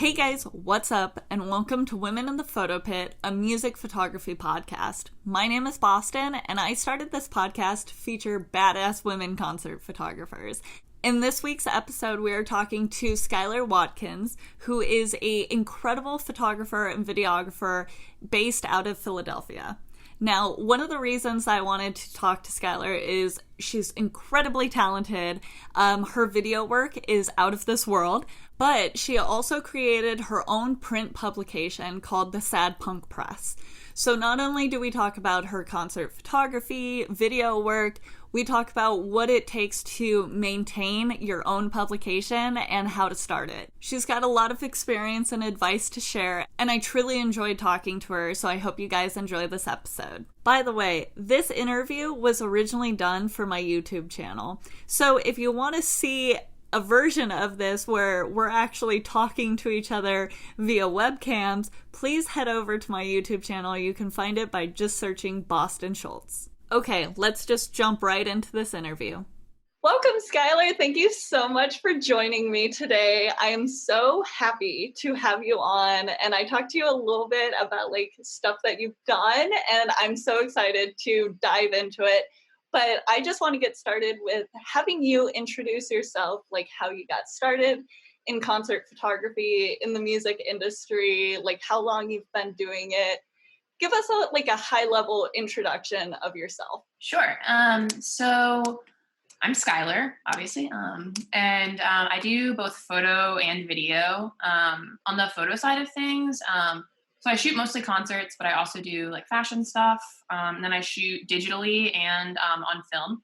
Hey guys, what's up, and welcome to Women in the Photo Pit, a music photography podcast. My name is Boston, and I started this podcast to feature badass women concert photographers. In this week's episode, we are talking to Skylar Watkins, who is an incredible photographer and videographer based out of Philadelphia. Now, one of the reasons I wanted to talk to Skylar is she's incredibly talented. Her video work is out of this world, but she also created her own print publication called the Sad Punk Press. So not only do we talk about her concert photography, video work, we talk about what it takes to maintain your own publication and how to start it. She's got a lot of experience and advice to share, and I truly enjoyed talking to her, so I hope you guys enjoy this episode. By the way, this interview was originally done for my YouTube channel, so if you want to see a version of this where we're actually talking to each other via webcams, please head over to my YouTube channel. You can find it by just searching Boston Schultz. Okay, let's just jump right into this interview. Welcome, Skylar. Thank you so much for joining me today. I am so happy to have you on, and I talked to you a little bit about stuff that you've done, and I'm so excited to dive into it. But I just want to get started with having you introduce yourself, like how you got started in concert photography, in the music industry, like how long you've been doing it. Give us a high-level introduction of yourself. Sure. So I'm Skylar, obviously, and I do both photo and video. On the photo side of things, so I shoot mostly concerts, but I also do like fashion stuff. And then I shoot digitally and on film.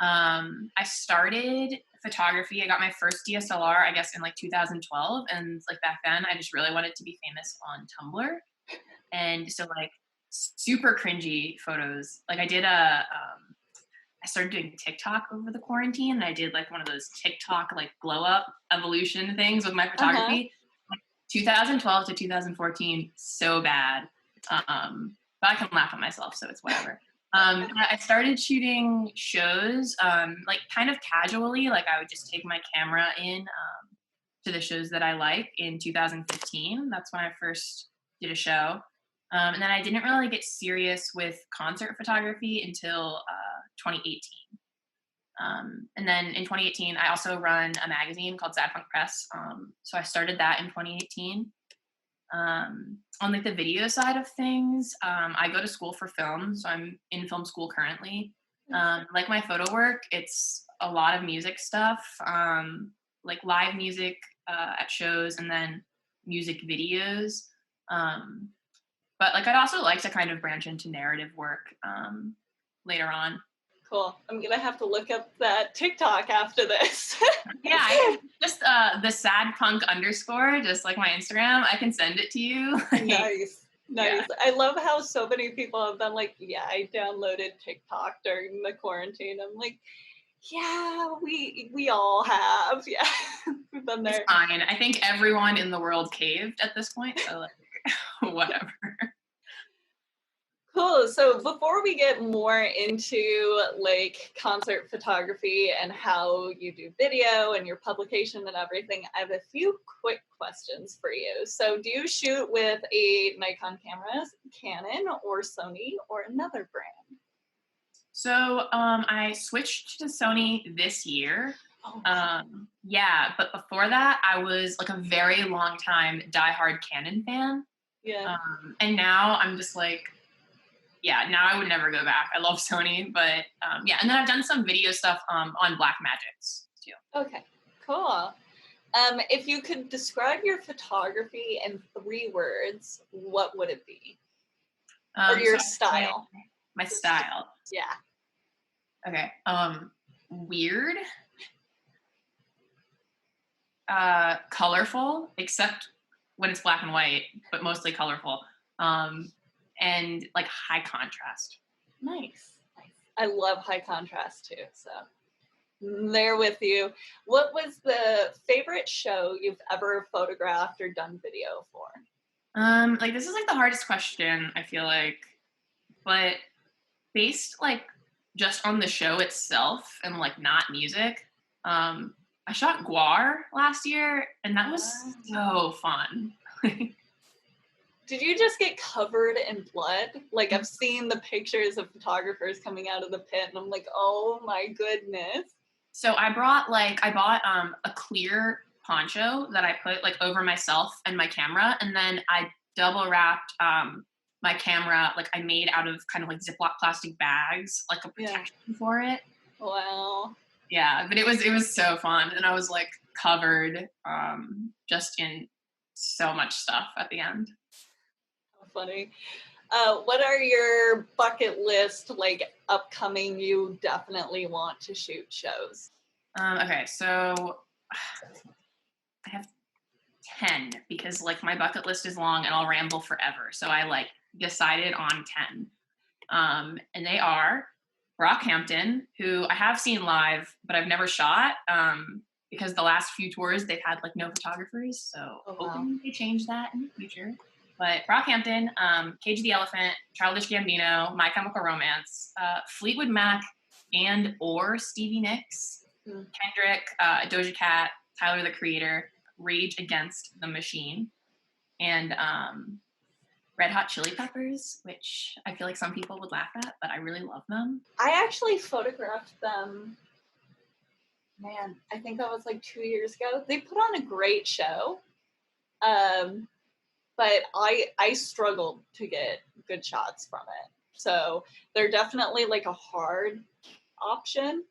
I started photography. I got my first DSLR, I guess, in 2012. And back then, I just really wanted to be famous on Tumblr. And so super cringy photos. I started doing TikTok over the quarantine, and I did one of those TikTok glow up evolution things with my photography. 2012 to 2014, so bad. But I can laugh at myself, so it's whatever. I started shooting shows, kind of casually. I would just take my camera in to the shows that I like in 2015. That's when I first did a show. And then I didn't really get serious with concert photography until 2018. And then in 2018, I also run a magazine called Sad Punk Press. So I started that in 2018. On the video side of things, I go to school for film, so I'm in film school currently. My photo work, it's a lot of music stuff, live music at shows, and then music videos. But I'd also like to kind of branch into narrative work later on. Cool. I'm going to have to look up that TikTok after this. Yeah, just the sad punk _, just like my Instagram. I can send it to you. Nice. Yeah. I love how so many people have been I downloaded TikTok during the quarantine. I'm yeah, we all have. Yeah, we've been there. It's fine. I think everyone in the world caved at this point, so whatever. Cool. So before we get more into concert photography and how you do video and your publication and everything, I have a few quick questions for you. So do you shoot with a Nikon camera, Canon, or Sony, or another brand? So I switched to Sony this year. Oh. Yeah, but before that, I was a very long time diehard Canon fan. Yeah. And now I'm just now I would never go back. I love Sony, but yeah. And then I've done some video stuff on Blackmagics too. Okay, cool. If you could describe your photography in 3 words, what would it be? Or your style? My style. Yeah. Okay. Weird. Colorful, except when it's black and white, but mostly colorful. And high contrast. Nice. I love high contrast too, so I'm there with you. What was the favorite show you've ever photographed or done video for? This is the hardest question, I feel but based just on the show itself and not music, I shot Guar last year, and that was Wow. so fun. Did you just get covered in blood? Like, I've seen the pictures of photographers coming out of the pit, and I'm like, oh my goodness. So I bought a clear poncho that I put like over myself and my camera, and then I double wrapped my camera, like I made out of kind of like Ziploc plastic bags, like a Yeah. protection for it. Wow. Yeah, but it was so fun, and I was like covered just in so much stuff at the end. How funny. What are your bucket list, like, upcoming, you definitely want to shoot shows? Okay, so I have 10 because like my bucket list is long and I'll ramble forever. So I like decided on 10. And they are Brockhampton, who I have seen live, but I've never shot because the last few tours they've had like no photographers. So Oh, wow. hoping they change that in the future. But Brockhampton, Cage the Elephant, Childish Gambino, My Chemical Romance, Fleetwood Mac, and or Stevie Nicks, Mm. Kendrick, Doja Cat, Tyler the Creator, Rage Against the Machine, and Red Hot Chili Peppers, which I feel like some people would laugh at, but I really love them. I actually photographed them, man, I think that was like 2 years ago. They put on a great show. Um, but I struggled to get good shots from it. So they're definitely like a hard option.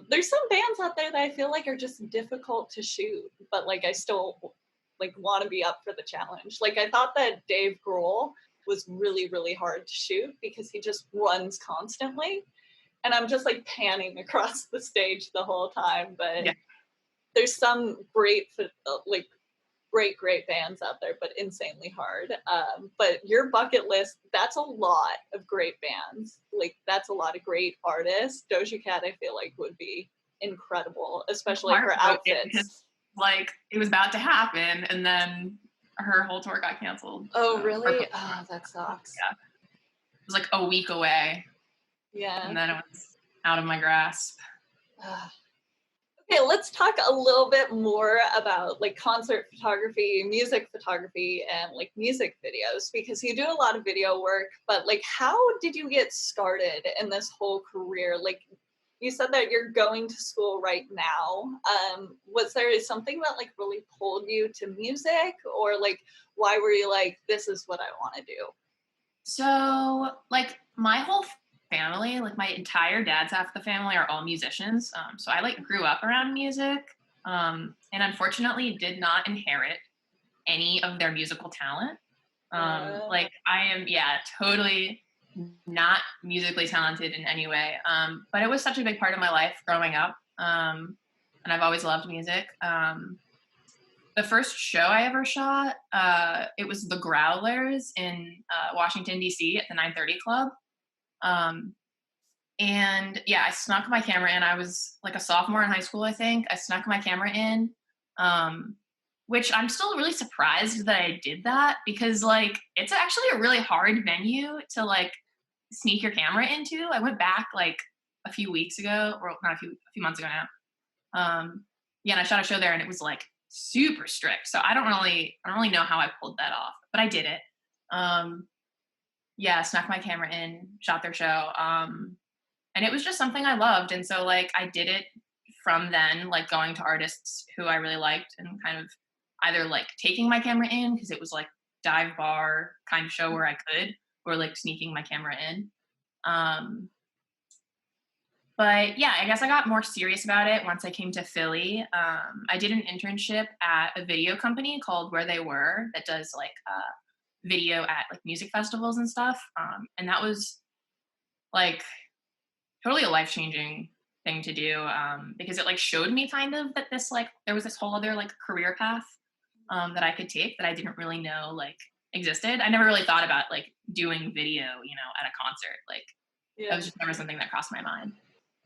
There's some bands out there that I feel like are just difficult to shoot, but like I still like want to be up for the challenge. Like I thought that Dave Grohl was really, really hard to shoot because he just runs constantly. And I'm just like panning across the stage the whole time. But Yeah. there's some great, like great bands out there, but insanely hard. But your bucket list, that's a lot of great bands. Like that's a lot of great artists. Doja Cat, I feel like would be incredible, especially Heart her broke it outfits. because like it was about to happen, and then her whole tour got canceled. Oh, So, really? Oh, that sucks. yeah, it was like a week away, Yeah. and then it was out of my grasp. Okay, let's talk a little bit more about like concert photography, music photography, and like music videos because you do a lot of video work. But like, how did you get started in this whole career? Like, you said that you're going to school right now. Was there something that like really pulled you to music, or like, why were you like, this is what I want to do? So, like, my whole family, like my entire dad's half of the family, are all musicians. So I like grew up around music, and unfortunately did not inherit any of their musical talent. Uh, Like I am, yeah, totally not musically talented in any way. But it was such a big part of my life growing up, and I've always loved music. The first show I ever shot, it was the Growlers in Washington D.C. at the 9:30 Club, um, and yeah, I snuck my camera in. I was like a sophomore in high school, I think. I snuck my camera in, um, which I'm still really surprised that I did that because like it's actually a really hard venue to like sneak your camera into. I went back like a few weeks ago, or not a few months ago now. Yeah, and I shot a show there, and it was like super strict. So I don't really know how I pulled that off, but I did it. Um, yeah, snuck my camera in, shot their show, and it was just something I loved, and so like I did it from then, like going to artists who I really liked, and kind of either like taking my camera in because it was like dive bar kind of show where I could, or like sneaking my camera in. Um, But yeah, I guess I got more serious about it once I came to Philly. I did an internship at a video company called Where They Were that does like video at like music festivals and stuff. And that was like totally a life changing thing to do because it like showed me kind of that this like there was this whole other like career path that I could take that I didn't really know like existed. I never really thought about like doing video, at a concert. Like that yeah. was just never something that crossed my mind.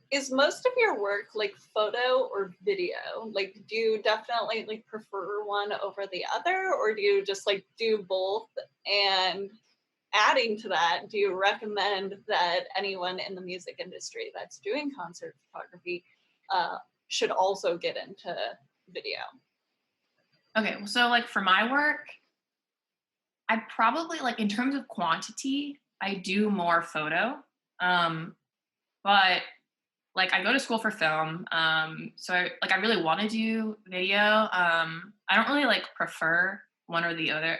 Is most of your work like photo or video? Like, do you definitely like prefer one over the other, or do you just like do both? And adding to that, do you recommend that anyone in the music industry that's doing concert photography should also get into video? Okay, so like for my work, I probably like in terms of quantity, I do more photo. Um, but like I go to school for film. So I really want to do video. I don't really like prefer one or the other.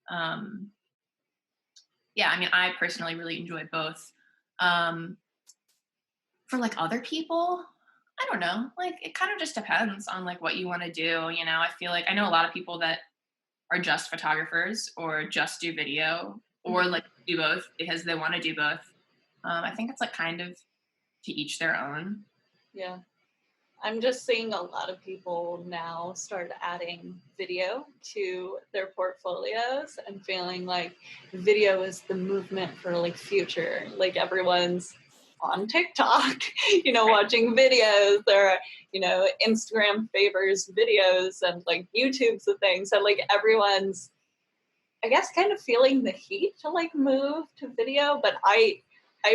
Um, yeah, I mean, I personally really enjoy both. Um, for like other people, I don't know. Like it kind of just depends on like what you want to do. You know, I feel like I know a lot of people that are just photographers or just do video or like do both because they want to do both. I think it's like kind of to each their own. Yeah. I'm just seeing a lot of people now start adding video to their portfolios and feeling like video is the movement for like future. Like everyone's on TikTok, watching videos. There are, Instagram favors videos and like YouTube's the thing. So like everyone's, I guess, kind of feeling the heat to like move to video. But I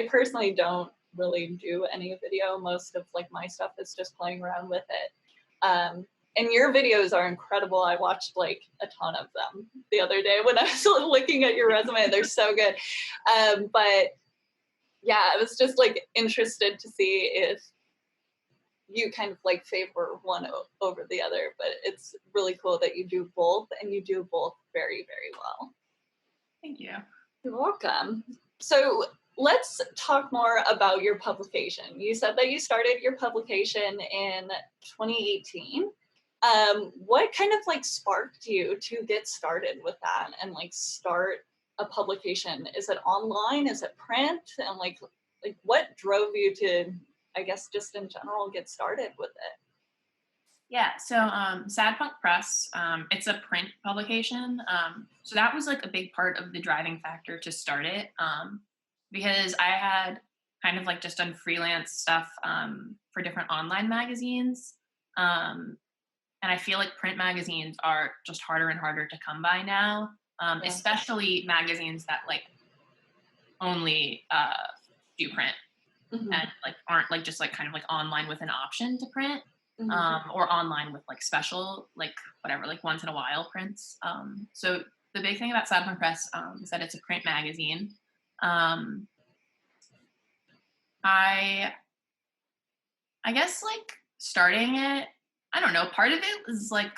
personally don't really do any video. Most of like my stuff is just playing around with it. And your videos are incredible. I watched like a ton of them the other day when I was looking at your resume. They're so good. But yeah, I was just like interested to see if you kind of like favor one over the other, but it's really cool that you do both and you do both very, very well. Thank you. You're welcome. So let's talk more about your publication. You said that you started your publication in 2018. What kind of like sparked you to get started with that and like start a publication? Is it online? Is it print? And like what drove you to, I guess, just in general, get started with it? Yeah, so Sad Punk Press, it's a print publication. So that was like a big part of the driving factor to start it, because I had kind of like just done freelance stuff for different online magazines. And I feel like print magazines are just harder and harder to come by now, especially magazines that like only do print and like aren't like just like kind of like online with an option to print. Or online with like special, like whatever, like once in a while prints. So the big thing about Sad Punk Press is that it's a print magazine. I guess like starting it, I don't know, part of it was like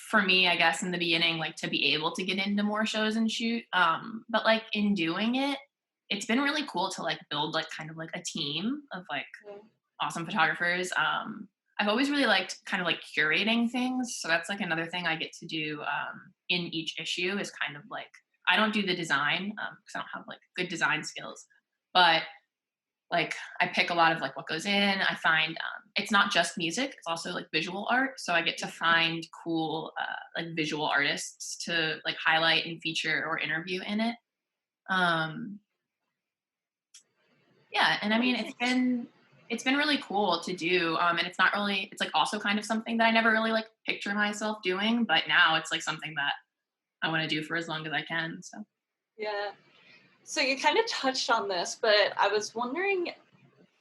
for me, I guess in the beginning, like to be able to get into more shows and shoot. But like in doing it, it's been really cool to like build like kind of like a team of like awesome photographers. I've always really liked kind of like curating things. So that's like another thing I get to do in each issue is kind of like, I don't do the design because I don't have like good design skills, but like I pick a lot of like what goes in. I find it's not just music, it's also like visual art. So I get to find cool like visual artists to like highlight and feature or interview in it. Yeah, and I mean it's been really cool to do, and it's not really, it's like also kind of something that I never really like picture myself doing, but now it's like something that I want to do for as long as I can. So yeah. So you kind of touched on this, but I was wondering,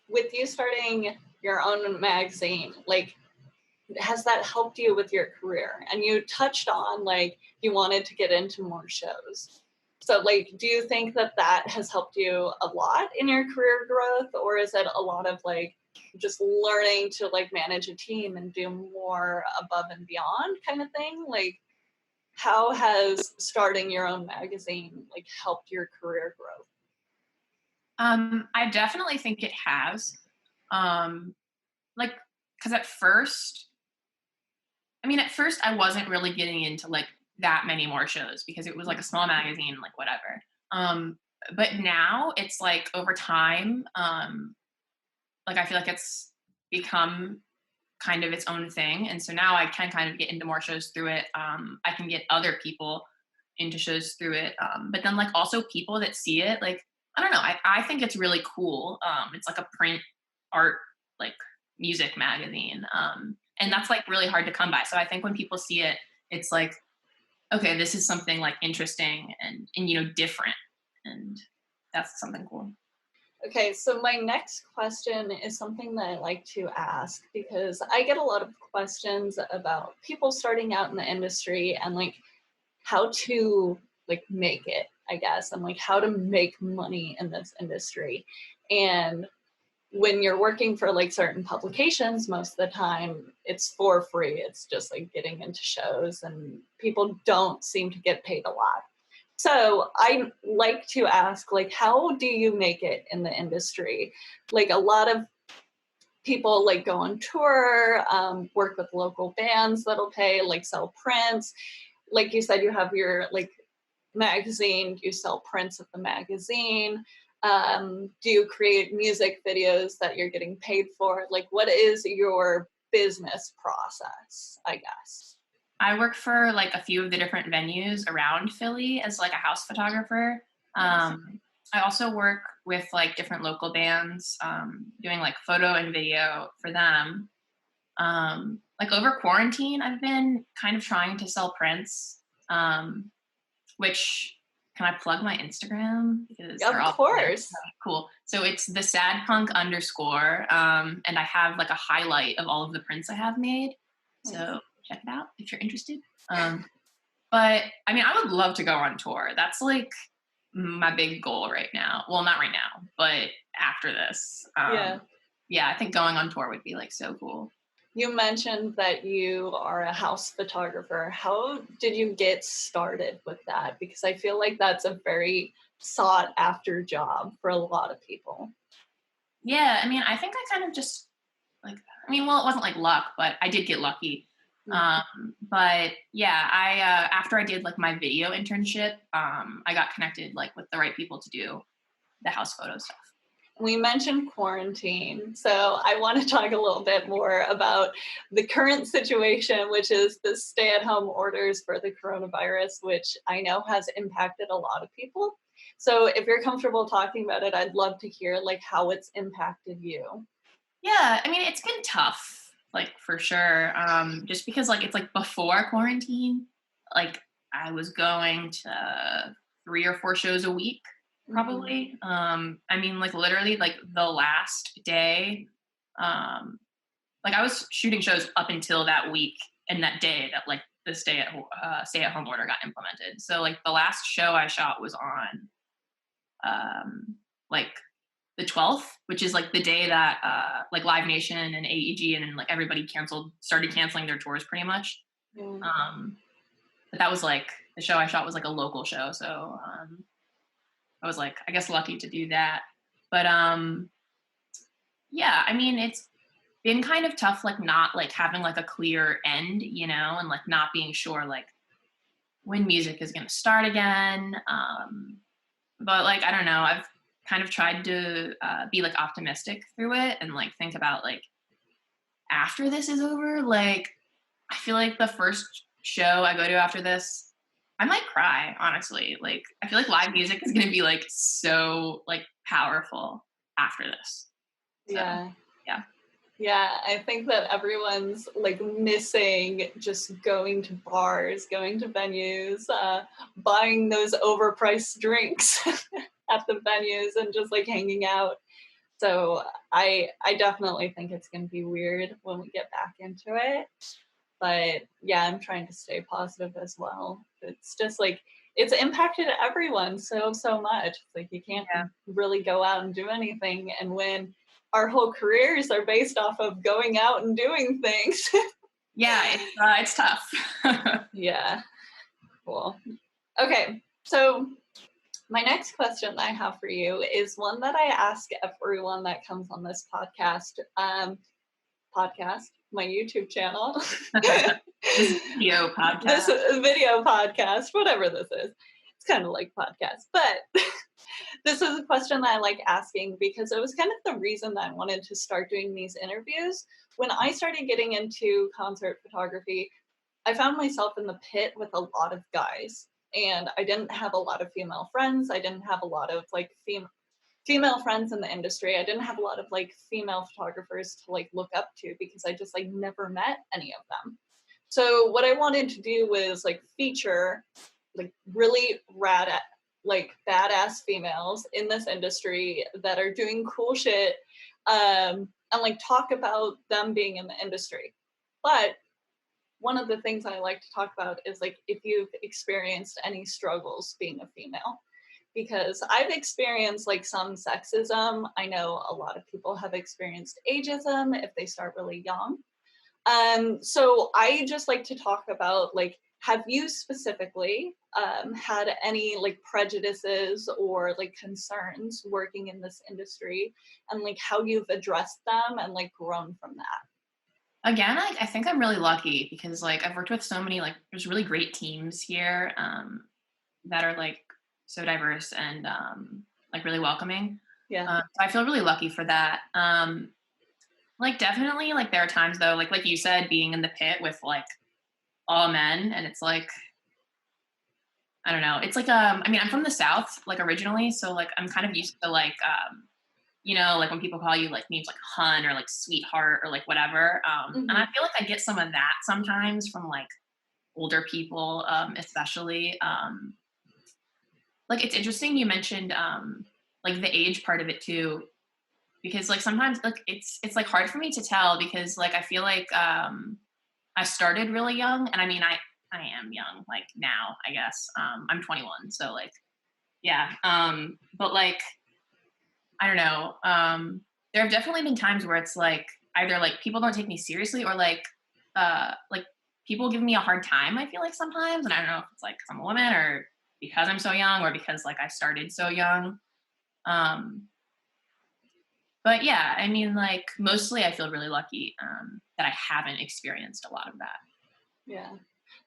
with you starting your own magazine, like, has that helped you with your career? And you touched on like you wanted to get into more shows. So like, do you think that that has helped you a lot in your career growth, or is it a lot of like just learning to like manage a team and do more above and beyond kind of thing? Like, how has starting your own magazine like helped your career growth? I definitely think it has. Like, because at first I wasn't really getting into like that many more shows because it was like a small magazine, like whatever. But now it's like over time, like I feel like it's become kind of its own thing. And so now I can kind of get into more shows through it. I can get other people into shows through it. But then like also people that see it, like, I don't know, I think it's really cool. It's like a print art, like music magazine. And that's like really hard to come by. So I think when people see it, it's like, okay, this is something like interesting and different. And that's something cool. Okay, so my next question is something that I like to ask because I get a lot of questions about people starting out in the industry and like how to like make it, I guess, and like how to make money in this industry. And when you're working for like certain publications, most of the time it's for free. It's just like getting into shows and people don't seem to get paid a lot. So I like to ask, like, how do you make it in the industry? Like a lot of people like go on tour, work with local bands that'll pay, like sell prints. Like you said, you have your like magazine, do you sell prints of the magazine? Do you create music videos that you're getting paid for? Like, what is your business process, I guess? I work for like a few of the different venues around Philly as like a house photographer. I also work with like different local bands, doing like photo and video for them. Like over quarantine, I've been kind of trying to sell prints, which can I plug my Instagram? Because they're Of all course. cool. So it's the sad punk underscore. And I have like a highlight of all of the prints I have made. So check it out if you're interested. But I mean, I would love to go on tour. That's like my big goal right now. Well, not right now, but after this. Yeah. Yeah, I think going on tour would be like so cool. You mentioned that you are a house photographer. How did you get started with that? Because I feel like that's a very sought after job for a lot of people. Yeah, I mean, I think I kind of just like, I mean, well, it wasn't like luck, but I did get lucky. But yeah, I after I did like my video internship, I got connected like with the right people to do the house photo stuff. We mentioned quarantine, so I want to talk a little bit more about the current situation, which is the stay-at-home orders for the coronavirus, which I know has impacted a lot of people. So if you're comfortable talking about it, I'd love to hear like how it's impacted you. Yeah, I mean, it's been tough, like for sure. Just because like it's like before quarantine, like I was going to 3 or 4 shows a week, probably. I mean, like literally, like the last day, like I was shooting shows up until that week and that day that like the stay at home order got implemented. So like the last show I shot was on like the 12th, which is like the day that like Live Nation and AEG and like everybody started canceling their tours pretty much. But that was like the show I shot was like a local show, so I was like I guess lucky to do that. But yeah, I mean it's been kind of tough, like not like having like a clear end, you know, and like not being sure like when music is going to start again. But like I don't know, I've kind of tried to be like optimistic through it and like think about like after this is over, like I feel like the first show I go to after this, I might cry, honestly. Like I feel like live music is going to be like so like powerful after this. So, Yeah. yeah. Yeah, I think that everyone's like missing just going to bars, going to venues, buying those overpriced drinks at the venues and just like hanging out. So I definitely think it's going to be weird when we get back into it. But yeah, I'm trying to stay positive as well. It's just like it's impacted everyone so much. It's like you can't really go out and do anything, and when our whole careers are based off of going out and doing things. Yeah, it's tough. Yeah, cool. Okay, so my next question that I have for you is one that I ask everyone that comes on this podcast. My YouTube channel. This video podcast. This video podcast, whatever this is. It's kind of like podcast, but this is a question that I like asking because it was kind of the reason that I wanted to start doing these interviews. When I started getting into concert photography, I found myself in the pit with a lot of guys, and I didn't have a lot of female friends. I didn't have a lot of like female friends in the industry. I didn't have a lot of like female photographers to like look up to because I just like never met any of them. So what I wanted to do was like feature like really like badass females in this industry that are doing cool shit, and like talk about them being in the industry. But one of the things I like to talk about is like if you've experienced any struggles being a female, because I've experienced like some sexism. I know a lot of people have experienced ageism if they start really young. So I just like to talk about like, have you specifically had any like prejudices or like concerns working in this industry, and like how you've addressed them and like grown from that? Again, I think I'm really lucky because like I've worked with so many like there's really great teams here that are like so diverse and like really welcoming. Yeah. So I feel really lucky for that. Like definitely like there are times though, like you said, being in the pit with like all men, and it's like I don't know. It's like I mean I'm from the South like originally, so like I'm kind of used to like you know, like when people call you like names like hun or like sweetheart or like whatever. And I feel like I get some of that sometimes from like older people, especially. Like it's interesting you mentioned like the age part of it too, because like sometimes like it's like hard for me to tell because like I feel like I started really young, and I mean I am young like now I guess I'm 21, so like yeah, but like I don't know. There have definitely been times where it's like either like people don't take me seriously or like people give me a hard time, I feel like sometimes. And I don't know if it's like 'cause I'm a woman or because I'm so young or because like I started so young. Um, but yeah, I mean like mostly I feel really lucky that I haven't experienced a lot of that. Yeah.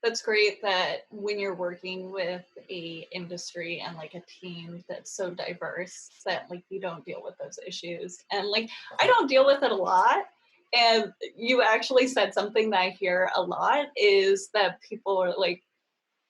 That's great that when you're working with a industry and like a team that's so diverse that like you don't deal with those issues. And like I don't deal with it a lot. And you actually said something that I hear a lot is that people are like,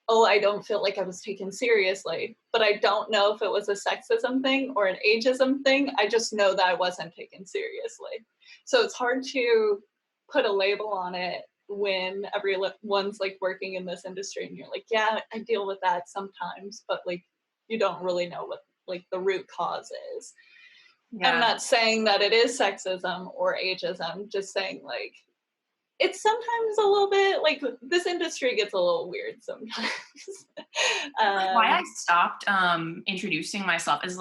oh, I don't feel like I was taken seriously. But I don't know if it was a sexism thing or an ageism thing. I just know that I wasn't taken seriously. So it's hard to put a label on it when everyone's like working in this industry and you're like, yeah, I deal with that sometimes, but like you don't really know what like the root cause is. I'm Yeah. not saying that it is sexism or ageism, just saying like it's sometimes a little bit like this industry gets a little weird sometimes. Like why I um, stopped introducing myself is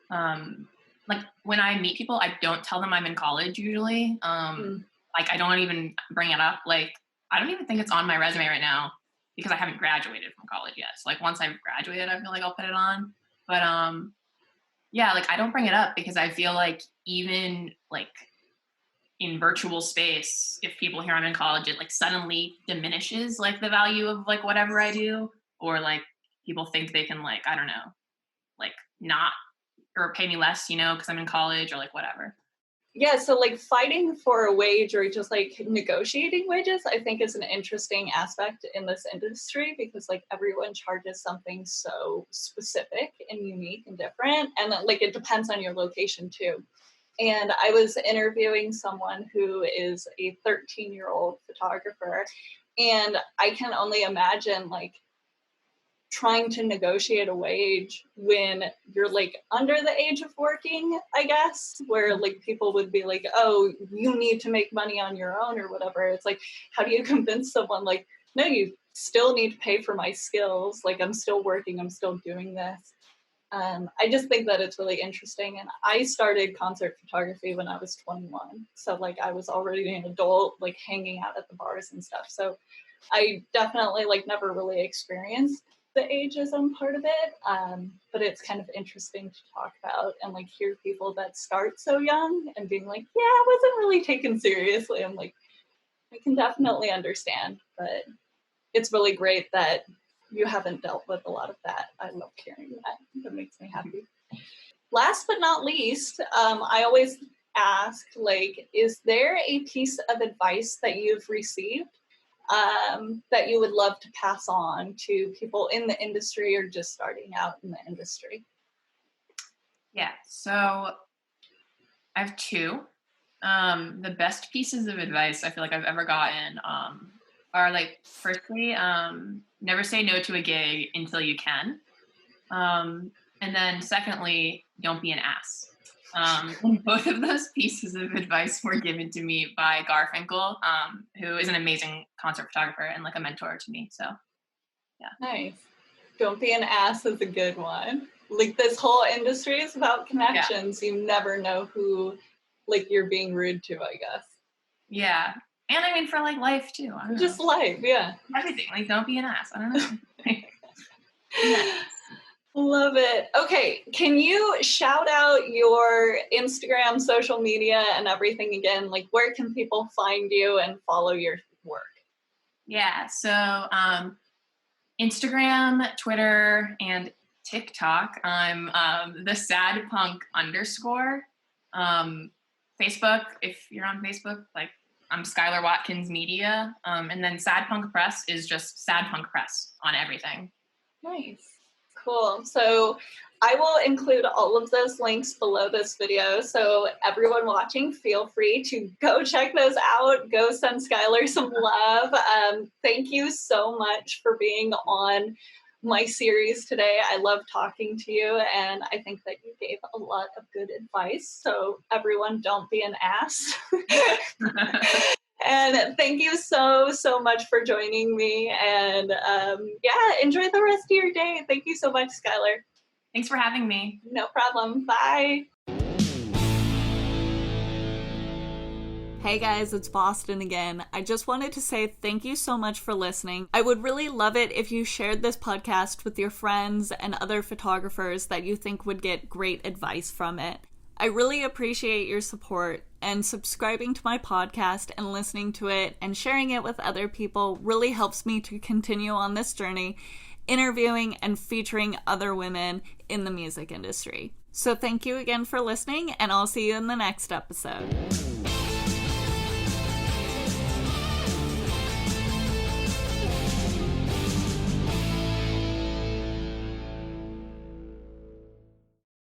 um like when I meet people, I don't tell them I'm in college usually. mm, Like I don't even bring it up. Like I don't even think it's on my resume right now because I haven't graduated from college yet. So like once I've graduated, I feel like I'll put it on. But yeah, like I don't bring it up because I feel like even like in virtual space, if people hear I'm in college, it like suddenly diminishes like the value of like whatever I do, or like people think they can like I don't know, like not or pay me less, you know, because I'm in college or like whatever. yeah, so like fighting for a wage or just like negotiating wages, I think is an interesting aspect in this industry because like everyone charges something so specific and unique and different. And that, like it depends on your location too. And I was interviewing someone who is a 13-year-old photographer. And I can only imagine like trying to negotiate a wage when you're like under the age of working, I guess, where like people would be like, oh, you need to make money on your own or whatever. It's like, how do you convince someone like, no, you still need to pay for my skills. Like I'm still working, I'm still doing this. I just think that it's really interesting. And I started concert photography when I was 21. So like I was already an adult, like hanging out at the bars and stuff. So I definitely like never really experienced the ageism part of it. But it's kind of interesting to talk about and like hear people that start so young and being like, yeah, I wasn't really taken seriously. I'm like, I can definitely understand, but it's really great that you haven't dealt with a lot of that. I love hearing that. That makes me happy. Last but not least, I always ask, like, is there a piece of advice that you've received that you would love to pass on to people in the industry or just starting out in the industry? Yeah. So I have two. The best pieces of advice I feel like I've ever gotten are like, firstly, never say no to a gig until you can. And then secondly, don't be an ass. And both of those pieces of advice were given to me by Garfinkel, who is an amazing concert photographer and like a mentor to me. So, yeah. Nice. Don't be an ass is a good one. Like, this whole industry is about connections. You never know who, like, you're being rude to, I guess. Yeah. And I mean, for like life too. I don't Just know. life, yeah. Everything. Like, don't be an ass. I don't know. Yeah. Love it. Okay, can you shout out your Instagram, social media, and everything again? Like, where can people find you and follow your work? Yeah, so Instagram, Twitter, and TikTok, I'm the sad punk _. Facebook, if you're on Facebook, like I'm Skylar Watkins Media. And then Sad Punk Press is just Sad Punk Press on everything. Nice. Cool. So I will include all of those links below this video. So everyone watching, feel free to go check those out. Go send Skylar some love. Thank you so much for being on my series today. I love talking to you, and I think that you gave a lot of good advice. So everyone, don't be an ass. And thank you so much for joining me. And yeah, enjoy the rest of your day. Thank you so much, Skylar. Thanks for having me. No problem. Bye. Hey guys, it's Boston again. I just wanted to say thank you so much for listening. I would really love it if you shared this podcast with your friends and other photographers that you think would get great advice from it. I really appreciate your support, and subscribing to my podcast and listening to it and sharing it with other people really helps me to continue on this journey, interviewing and featuring other women in the music industry. So thank you again for listening, and I'll see you in the next episode.